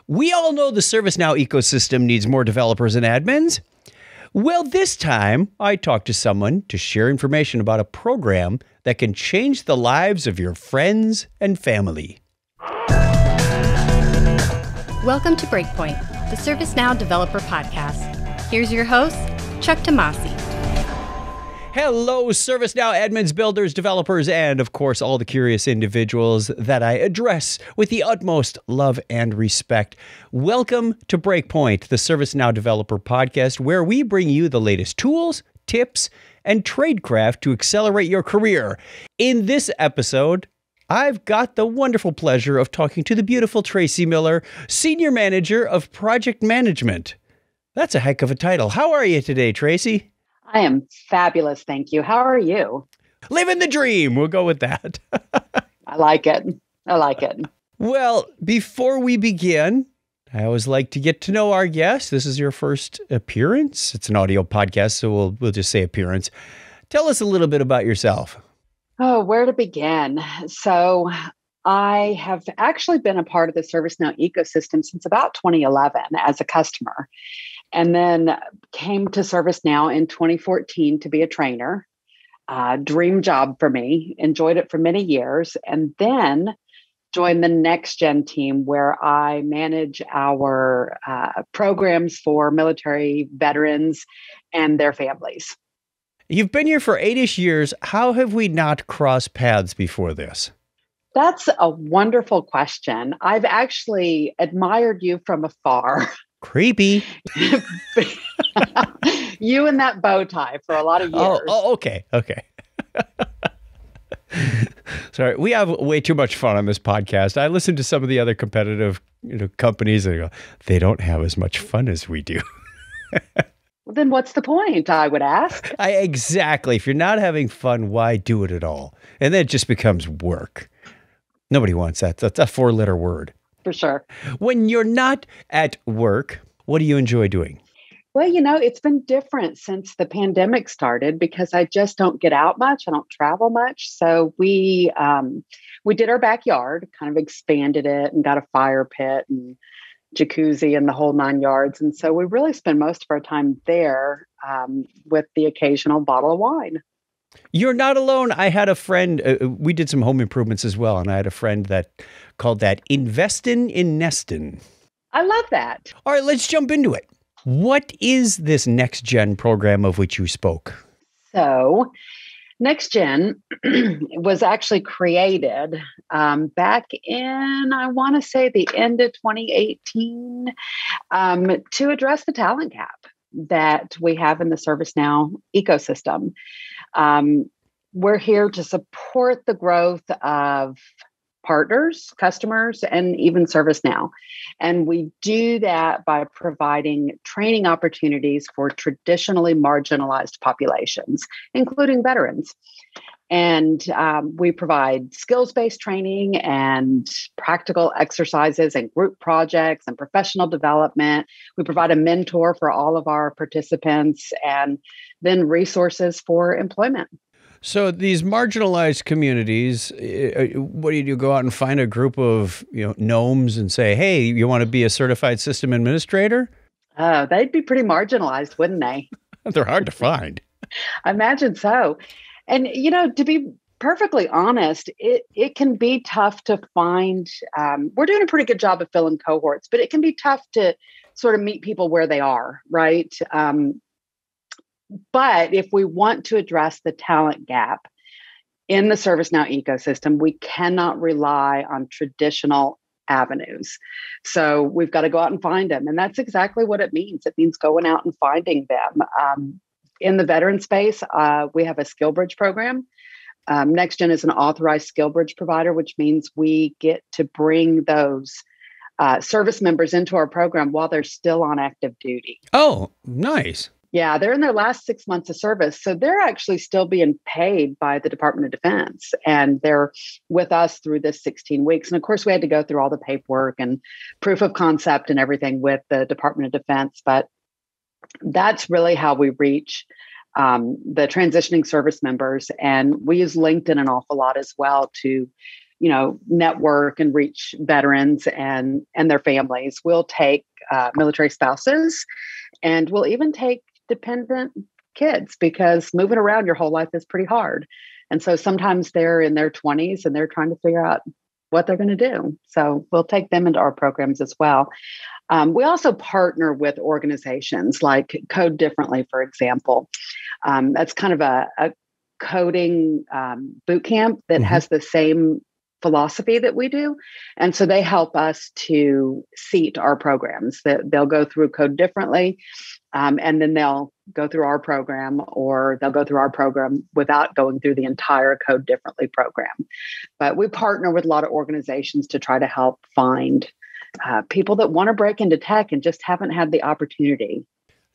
We all know the ServiceNow ecosystem needs more developers and admins. Well, this time I talked to someone to share information about a program that can change the lives of your friends and family. Welcome to Breakpoint, the ServiceNow Developer Podcast. Here's your host, Chuck Tomasi. Hello, ServiceNow admins, builders, developers, and of course, all the curious individuals that I address with the utmost love and respect. Welcome to Breakpoint, the ServiceNow Developer Podcast, where we bring you the latest tools, tips, and tradecraft to accelerate your career. In this episode, I've got the wonderful pleasure of talking to the beautiful Tracy Miller, Senior Manager of Project Management. That's a heck of a title. How are you today, Tracy? I am fabulous, thank you. How are you? Living the dream. We'll go with that. I like it. Well, before we begin, I always like to get to know our guest. This is your first appearance. It's an audio podcast, so we'll just say appearance. Tell us a little bit about yourself. Oh, where to begin? So I have actually been a part of the ServiceNow ecosystem since about 2011 as a customer. And then came to ServiceNow in 2014 to be a trainer. Dream job for me, enjoyed it for many years, and then joined the NextGen team where I manage our programs for military veterans and their families. You've been here for 8-ish years. How have we not crossed paths before this? That's a wonderful question. I've actually admired you from afar. Creepy. You and that bow tie for a lot of years. Okay. Sorry, we have way too much fun on this podcast. I listen to some of the other competitive companies and I go, they don't have as much fun as we do. Well, then what's the point, I would ask? Exactly. If you're not having fun, why do it at all? And then it just becomes work. Nobody wants that. That's a 4-letter word. For sure. When you're not at work, what do you enjoy doing? Well, it's been different since the pandemic started because I just don't get out much. I don't travel much. So we did our backyard, kind of expanded it and got a fire pit and jacuzzi and the whole 9 yards. And so we really spend most of our time there with the occasional bottle of wine. You're not alone. I had a friend, we did some home improvements as well, and I had a friend that called that investin' in nestin'. I love that. All right, let's jump into it. What is this NextGen program of which you spoke? So NextGen was actually created back in, I want to say, the end of 2018 to address the talent gap that we have in the ServiceNow ecosystem. We're here to support the growth of partners, customers, and even ServiceNow. And we do that by providing training opportunities for traditionally marginalized populations, including veterans. And we provide skills-based training and practical exercises and group projects and professional development. We provide a mentor for all of our participants and then resources for employment. So these marginalized communities, what do you do? Go out and find a group of gnomes and say, hey, you want to be a certified system administrator? They'd be pretty marginalized, wouldn't they? They're hard to find. I imagine so. And, to be perfectly honest, it can be tough to find. We're doing a pretty good job of filling cohorts, but it can be tough to sort of meet people where they are, right? But if we want to address the talent gap in the ServiceNow ecosystem, we cannot rely on traditional avenues. So we've got to go out and find them. And that's exactly what it means. It means going out and finding them. In the veteran space, we have a SkillBridge program. NextGen is an authorized SkillBridge provider, which means we get to bring those service members into our program while they're still on active duty. Oh, nice. Yeah, they're in their last 6 months of service. So they're actually still being paid by the Department of Defense. And they're with us through this 16 weeks. And of course, we had to go through all the paperwork and proof of concept and everything with the Department of Defense. But that's really how we reach the transitioning service members. And we use LinkedIn an awful lot as well to network and reach veterans and their families. We'll take military spouses, and we'll even take dependent kids, because moving around your whole life is pretty hard. And so sometimes they're in their 20s and they're trying to figure out what they're going to do. So we'll take them into our programs as well. We also partner with organizations like Code Differently, for example. That's kind of a coding boot camp that has the same philosophy that we do. And so they help us to seat our programs. They'll go through Code Differently, and then they'll go through our program, or they'll go through our program without going through the entire Code Differently program. But we partner with a lot of organizations to try to help find people that want to break into tech and just haven't had the opportunity.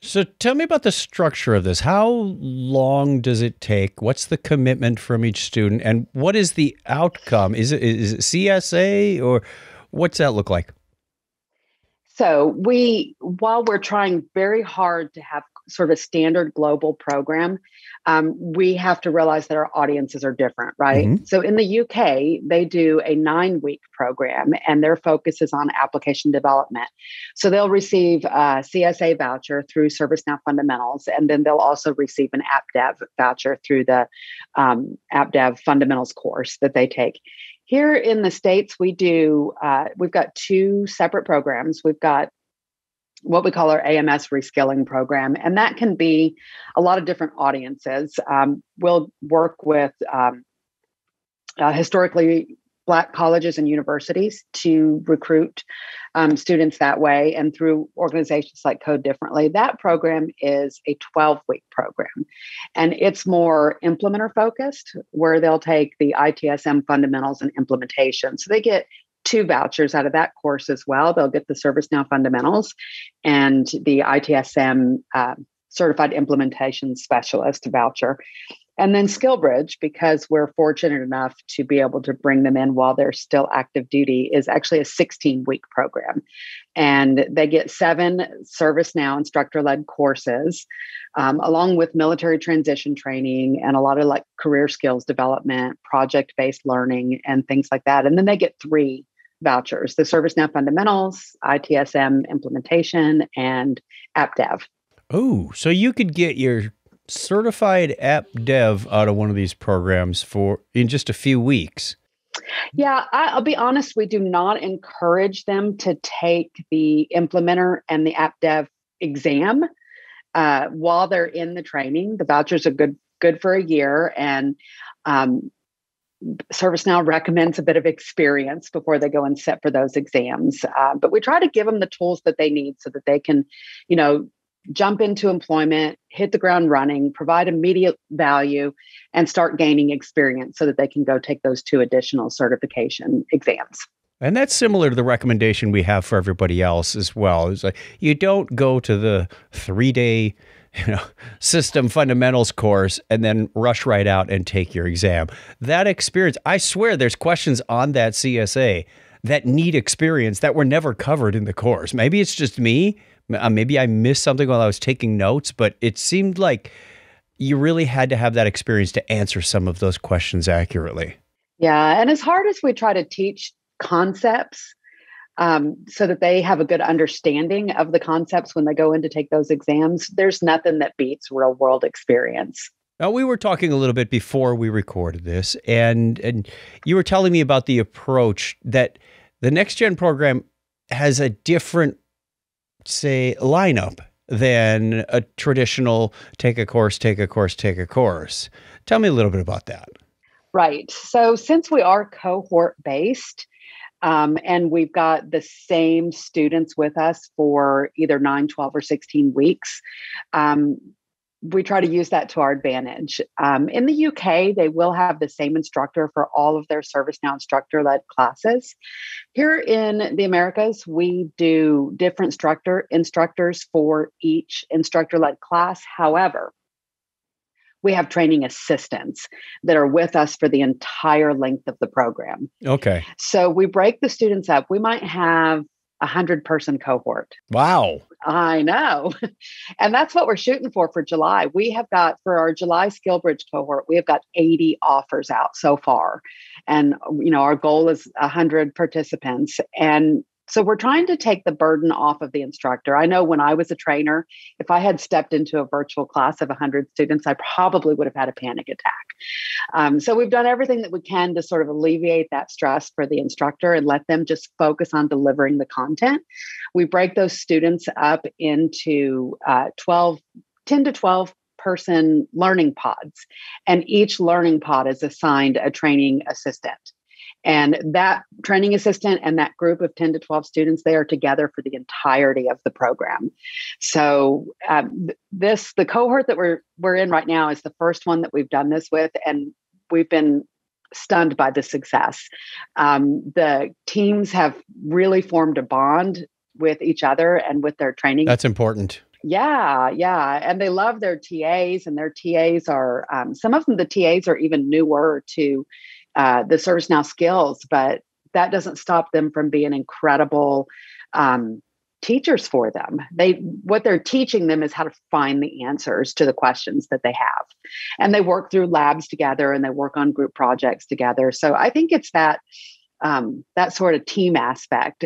So tell me about the structure of this. How long does it take? What's the commitment from each student? And what is the outcome? Is it CSA, or what's that look like? So while we're trying very hard to have sort of a standard global program, we have to realize that our audiences are different, right? Mm-hmm. So in the UK, they do a 9-week program, and their focus is on application development. So they'll receive a CSA voucher through ServiceNow Fundamentals, and then they'll also receive an App Dev voucher through the App Dev Fundamentals course that they take. Here in the States, we've got 2 separate programs. We've got what we call our AMS reskilling program, and that can be a lot of different audiences. We'll work with historically Black colleges and universities to recruit students that way, and through organizations like Code Differently. That program is a 12-week program, and it's more implementer focused, where they'll take the ITSM fundamentals and implementation. So they get 2 vouchers out of that course as well. They'll get the ServiceNow Fundamentals and the ITSM Certified Implementation Specialist voucher. And then SkillBridge, because we're fortunate enough to be able to bring them in while they're still active duty, is actually a 16-week program. And they get 7 ServiceNow instructor-led courses, along with military transition training and a lot of like career skills development, project-based learning, and things like that. And then they get 3 vouchers: the ServiceNow Fundamentals, ITSM Implementation, and App Dev. Oh, so you could get your certified app dev out of one of these programs in just a few weeks. Yeah, I'll be honest, we do not encourage them to take the implementer and the app dev exam while they're in the training. The vouchers are good for a year, and ServiceNow recommends a bit of experience before they go and sit for those exams. But we try to give them the tools that they need so that they can, jump into employment, hit the ground running, provide immediate value, and start gaining experience so that they can go take those 2 additional certification exams. And that's similar to the recommendation we have for everybody else as well. It's like, you don't go to the 3-day system fundamentals course and then rush right out and take your exam. That experience, I swear there's questions on that CSA that need experience that were never covered in the course. Maybe it's just me. Maybe I missed something while I was taking notes, but it seemed like you really had to have that experience to answer some of those questions accurately. Yeah. And as hard as we try to teach concepts so that they have a good understanding of the concepts when they go in to take those exams, there's nothing that beats real world experience. Now, we were talking a little bit before we recorded this, and you were telling me about the approach that the NextGen program has a different, say, lineup than a traditional take a course. Tell me a little bit about that. Right. So since we are cohort based, and we've got the same students with us for either 9, 12, or 16 weeks, we try to use that to our advantage. In the UK, they will have the same instructor for all of their ServiceNow instructor-led classes. Here in the Americas, we do different instructors for each instructor-led class. However, we have training assistants that are with us for the entire length of the program. Okay. So we break the students up. We might have 100-person cohort. Wow. I know. And that's what we're shooting for July. We have got, for our July Skill Bridge cohort, we have got 80 offers out so far. And, our goal is 100 participants. And so we're trying to take the burden off of the instructor. I know when I was a trainer, if I had stepped into a virtual class of 100 students, I probably would have had a panic attack. So we've done everything that we can to sort of alleviate that stress for the instructor and let them just focus on delivering the content. We break those students up into 10 to 12 person learning pods, and each learning pod is assigned a training assistant. And that training assistant and that group of 10 to 12 students, they are together for the entirety of the program. So the cohort that we're in right now is the first one that we've done this with, and we've been stunned by the success. The teams have really formed a bond with each other and with their training. That's important. Yeah. And they love their TAs, and their TAs are, some of them, the TAs are even newer to the ServiceNow skills, but that doesn't stop them from being incredible teachers for them. What they're teaching them is how to find the answers to the questions that they have. And they work through labs together, and they work on group projects together. So I think it's that sort of team aspect.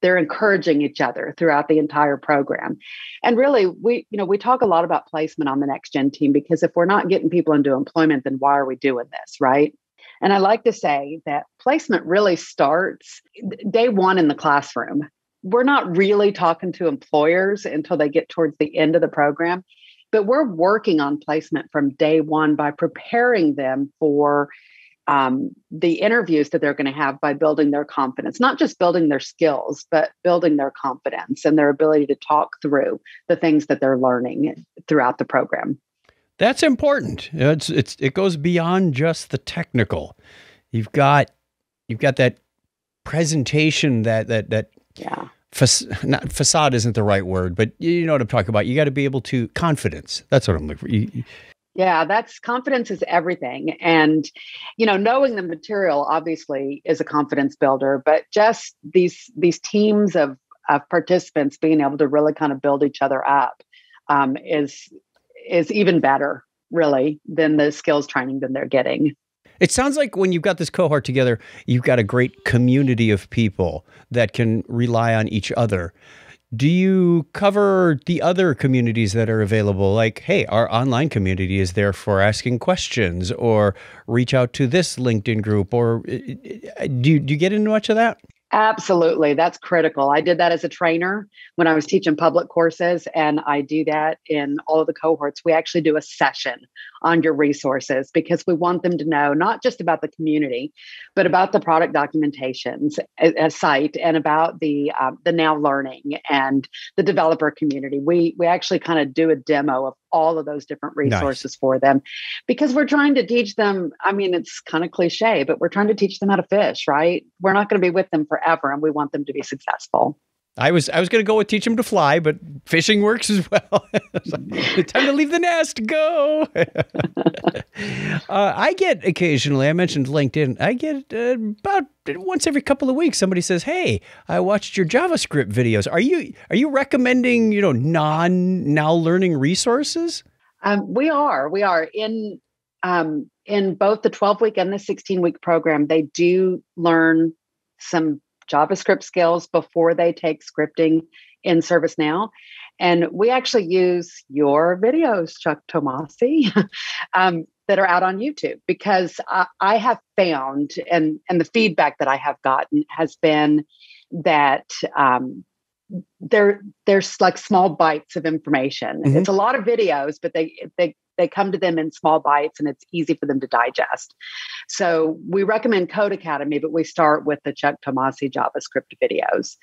They're encouraging each other throughout the entire program. And really, we talk a lot about placement on the NextGen team, because if we're not getting people into employment, then why are we doing this, right? And I like to say that placement really starts day one in the classroom. We're not really talking to employers until they get towards the end of the program, but we're working on placement from day one by preparing them for the interviews that they're going to have, by building their confidence, not just building their skills, but building their confidence and their ability to talk through the things that they're learning throughout the program. That's important. It goes beyond just the technical. You've got that presentation that yeah. Not facade isn't the right word, but you know what I'm talking about. You got to be able to confidence. That's what I'm looking for. Yeah, confidence is everything. And, knowing the material obviously is a confidence builder, but just these teams of participants being able to really kind of build each other up is even better, really, than the skills training that they're getting. It sounds like when you've got this cohort together, you've got a great community of people that can rely on each other. Do you cover the other communities that are available? Like, hey, our online community is there for asking questions, or reach out to this LinkedIn group, or do you get into much of that? Absolutely. That's critical. I did that as a trainer when I was teaching public courses, and I do that in all of the cohorts. We actually do a session on your resources, because we want them to know not just about the community, but about the product documentations site, and about the Now Learning and the developer community. We actually kind of do a demo of all of those different resources for them, because we're trying to teach them. I mean, it's kind of cliche, but we're trying to teach them how to fish, right? We're not going to be with them forever, and we want them to be successful. I was going to go with teach them to fly, but fishing works as well. It's time to leave the nest. Go. I get occasionally, I mentioned LinkedIn, I get about once every couple of weeks, somebody says, hey, I watched your JavaScript videos. Are you recommending, Now Learning resources? We are in both the 12-week and the 16-week program. They do learn some JavaScript skills before they take scripting in ServiceNow. And we actually use your videos, Chuck Tomasi, that are out on YouTube, because I have found, and the feedback that I have gotten has been that there's like small bites of information. Mm-hmm. It's a lot of videos, but they come to them in small bites, and it's easy for them to digest. So we recommend Code Academy, but we start with the Chuck Tomasi JavaScript videos.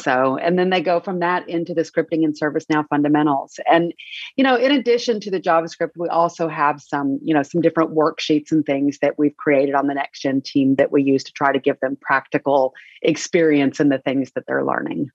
So, and then they go from that into the scripting and ServiceNow fundamentals. And, in addition to the JavaScript, we also have some different worksheets and things that we've created on the NextGen team that we use to try to give them practical experience in the things that they're learning.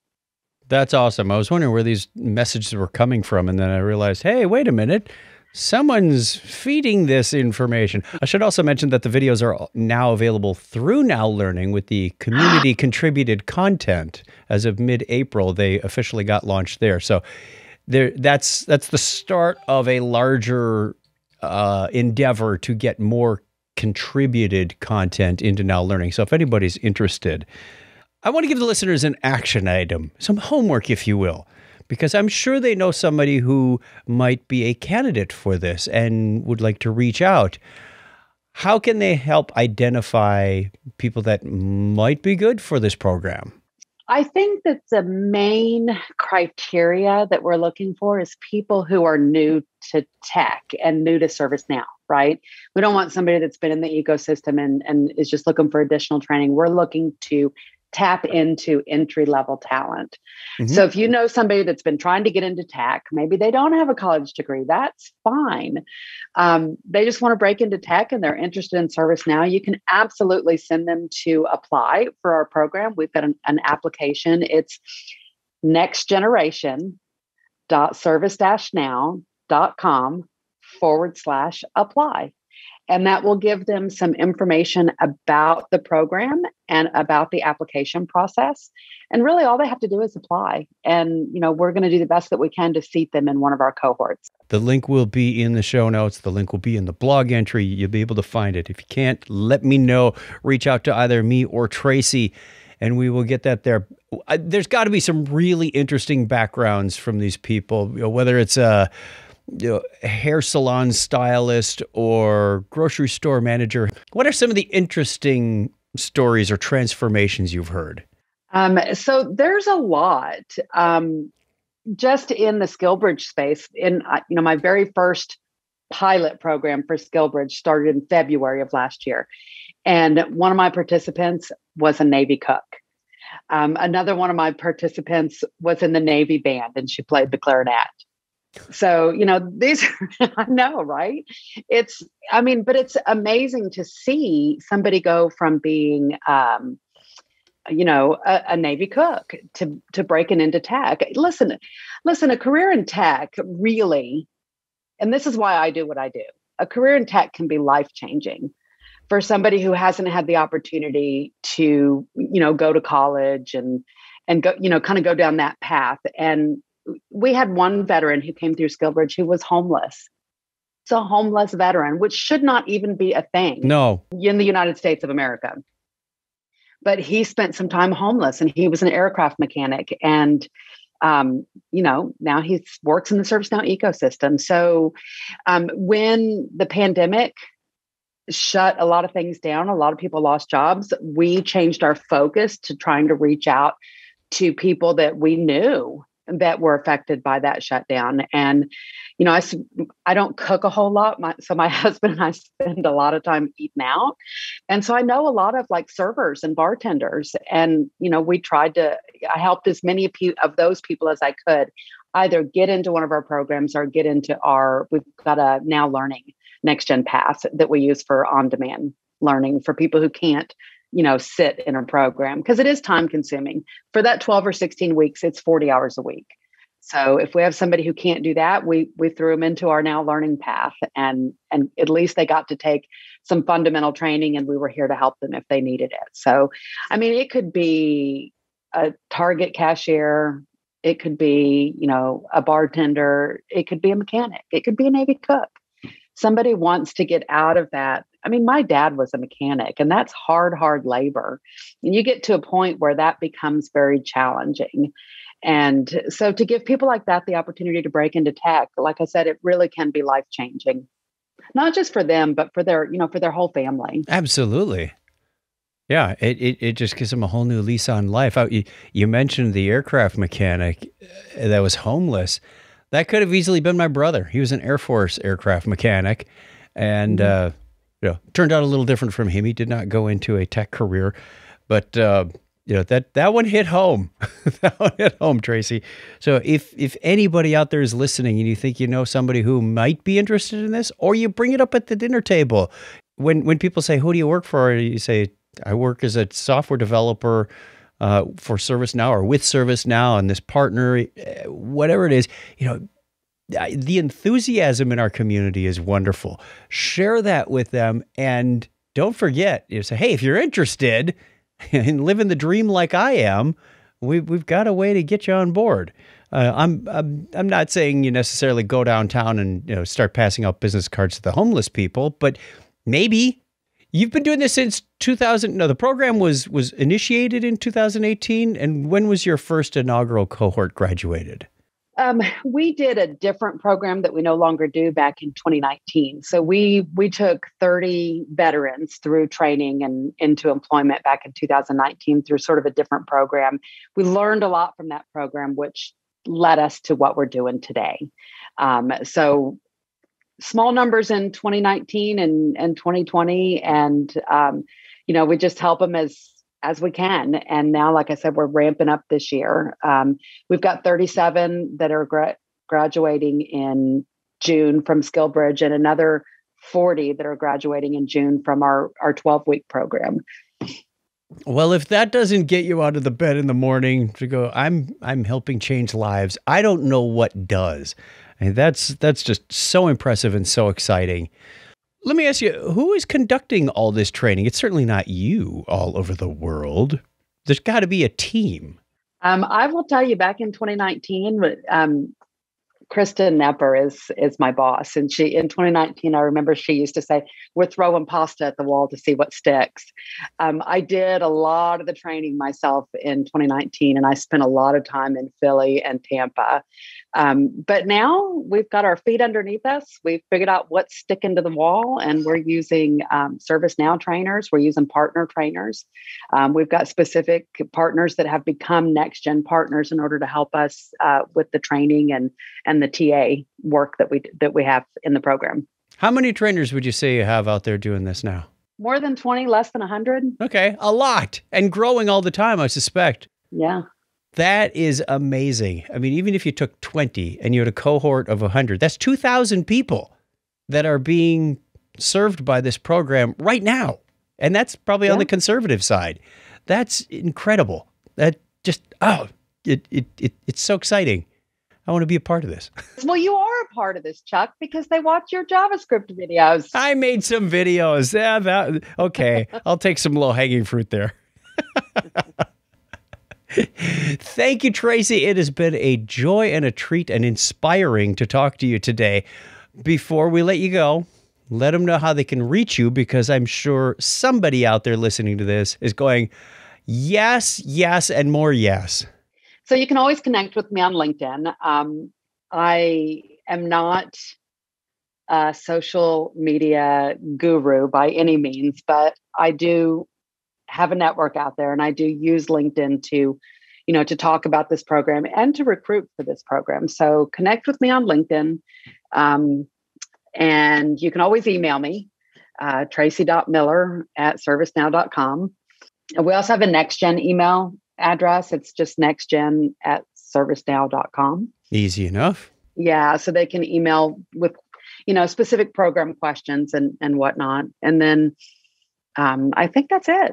That's awesome. I was wondering where these messages were coming from, and then I realized, hey, wait a minute. Someone's feeding this information. I should also mention that the videos are now available through Now Learning with the community contributed content. As of mid-April, they officially got launched there. So that's the start of a larger endeavor to get more contributed content into Now Learning. So if anybody's interested, I want to give the listeners an action item, some homework, if you will, because I'm sure they know somebody who might be a candidate for this and would like to reach out. How can they help identify people that might be good for this program? I think that the main criteria that we're looking for is people who are new to tech and new to ServiceNow, right? We don't want somebody that's been in the ecosystem and is just looking for additional training. We're looking to tap into entry-level talent. Mm-hmm. So if you know somebody that's been trying to get into tech, maybe they don't have a college degree, that's fine. They just want to break into tech and they're interested in ServiceNow, you can absolutely send them to apply for our program. We've got an application. It's nextgeneration.service-now.com/apply. And that will give them some information about the program and about the application process. And really all they have to do is apply. And, we're going to do the best that we can to seat them in one of our cohorts. The link will be in the show notes. The link will be in the blog entry. You'll be able to find it. If you can't, let me know. Reach out to either me or Tracy, and we will get that there. There's got to be some really interesting backgrounds from these people, whether it's a hair salon stylist or grocery store manager. What are some of the interesting stories or transformations you've heard? So there's a lot. Just in the SkillBridge space, in my very first pilot program for SkillBridge started in February of last year. And one of my participants was a Navy cook. Another one of my participants was in the Navy band and she played the clarinet. So, these, I know, right? But it's amazing to see somebody go from being, a Navy cook to breaking into tech. Listen, a career in tech really, and this is why I do what I do. A career in tech can be life-changing for somebody who hasn't had the opportunity to, go to college and go, kind of go down that path. And we had one veteran who came through SkillBridge who was homeless. It's a homeless veteran, which should not even be a thing. No. In the United States of America. But he spent some time homeless and he was an aircraft mechanic. And, now he works in the ServiceNow ecosystem. So when the pandemic shut a lot of things down, a lot of people lost jobs, we changed our focus to trying to reach out to people that we knew that were affected by that shutdown. And, I don't cook a whole lot. So my husband and I spend a lot of time eating out. And so I know a lot of servers and bartenders. And, I helped as many of those people as I could either get into one of our programs or get into we've got a Now Learning NextGen path that we use for on-demand learning for people who can't, sit in a program because it is time consuming. For that 12 or 16 weeks, it's 40 hours a week. So if we have somebody who can't do that, we threw them into our Now Learning path and at least they got to take some fundamental training and we were here to help them if they needed it. So, it could be a Target cashier. It could be, a bartender. It could be a mechanic. It could be a Navy cook. Somebody wants to get out of that. My dad was a mechanic and that's hard labor. And you get to a point where that becomes very challenging. And so to give people like that the opportunity to break into tech, like I said, it really can be life-changing, not just for them, but for their, for their whole family. Absolutely. Yeah, it just gives them a whole new lease on life. You mentioned the aircraft mechanic that was homeless. That could have easily been my brother. He was an Air Force aircraft mechanic and, turned out a little different from him. He did not go into a tech career, but, that one hit home. That one hit home, Tracy. So if anybody out there is listening and you think somebody who might be interested in this, or you bring it up at the dinner table, when people say, who do you work for? You say, I work as a software developer for ServiceNow or with ServiceNow and this partner, whatever it is, the enthusiasm in our community is wonderful. Share that with them, and don't forget, you say, hey, if you're interested in living the dream like I am, we've got a way to get you on board. I'm not saying you necessarily go downtown and start passing out business cards to the homeless people, but maybe you've been doing this since 2000. No, the program was initiated in 2018. And when was your first inaugural cohort graduated? We did a different program that we no longer do back in 2019. So we took 30 veterans through training and into employment back in 2019 through sort of a different program. We learned a lot from that program, which led us to what we're doing today. So small numbers in 2019 and 2020, and we just help them as we can. And now, like I said, we're ramping up this year. We've got 37 that are graduating in June from SkillBridge, and another 40 that are graduating in June from our 12-week program. Well, if that doesn't get you out of the bed in the morning to go, I'm helping change lives, I don't know what does. And that's just so impressive and so exciting. Let me ask you, who is conducting all this training? It's certainly not you all over the world. There's got to be a team. I will tell you, back in 2019, Kristen Nepper is my boss. And in 2019, I remember she used to say, we're throwing pasta at the wall to see what sticks. I did a lot of the training myself in 2019, and I spent a lot of time in Philly and Tampa. But now we've got our feet underneath us. We've figured out what's sticking to the wall, and we're using ServiceNow trainers. We're using partner trainers. We've got specific partners that have become NextGen partners in order to help us with the training and the TA work that we have in the program. How many trainers would you say you have out there doing this now? More than 20, less than 100. Okay, a lot, and growing all the time, I suspect. Yeah. That is amazing. I mean, even if you took 20 and you had a cohort of 100, that's 2,000 people that are being served by this program right now. And that's probably on the conservative side. That's incredible. That just, it's so exciting. I want to be a part of this. Well, you are a part of this, Chuck, because they watch your JavaScript videos. I made some videos. Yeah, okay. I'll take some low-hanging fruit there. Thank you, Tracy. It has been a joy and a treat and inspiring to talk to you today. Before we let you go, let them know how they can reach you, because I'm sure somebody out there listening to this is going, yes, yes, and more yes. So you can always connect with me on LinkedIn. I am not a social media guru by any means, but I do have a network out there, and I do use LinkedIn to talk about this program and to recruit for this program. So connect with me on LinkedIn. And you can always email me, tracy.miller@servicenow.com. And we also have a NextGen email address. It's just nextgen@servicenow.com. Easy enough. Yeah. So they can email with, specific program questions and whatnot. And then I think that's it.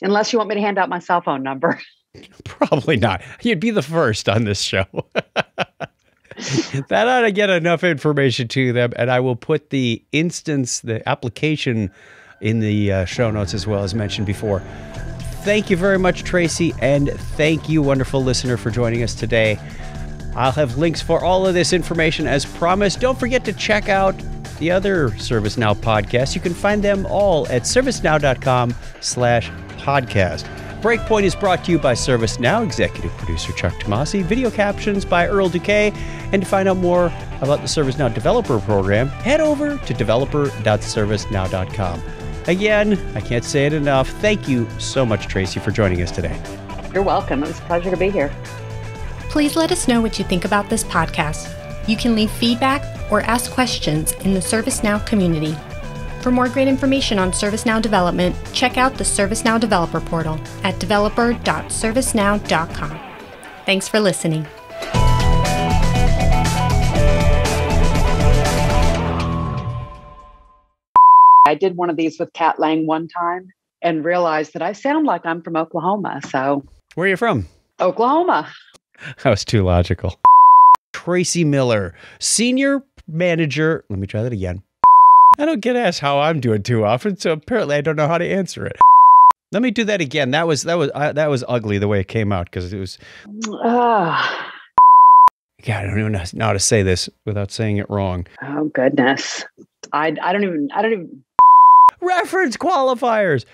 Unless you want me to hand out my cell phone number. Probably not. You'd be the first on this show. That ought to get enough information to them. And I will put the application in the show notes as well, as mentioned before. Thank you very much, Tracy. And thank you, wonderful listener, for joining us today. I'll have links for all of this information as promised. Don't forget to check out the other ServiceNow podcasts. You can find them all at servicenow.com/podcast. Breakpoint is brought to you by ServiceNow, executive producer Chuck Tomasi, video captions by Earl Duque. And to find out more about the ServiceNow Developer program, head over to developer.servicenow.com. Again, I can't say it enough. Thank you so much, Tracy, for joining us today. You're welcome. It was a pleasure to be here. Please let us know what you think about this podcast. You can leave feedback or ask questions in the ServiceNow community. For more great information on ServiceNow development, check out the ServiceNow Developer portal at developer.servicenow.com. Thanks for listening. I did one of these with Kat Lang one time and realized that I sound like I'm from Oklahoma. So, where are you from? Oklahoma. That was too logical. Tracy Miller, Senior Manager. Let me try that again. I don't get asked how I'm doing too often, so apparently I don't know how to answer it. Let me do that again. That was ugly the way it came out because it was. God, I don't even know how to say this without saying it wrong. Oh goodness, I don't even. Reference qualifiers.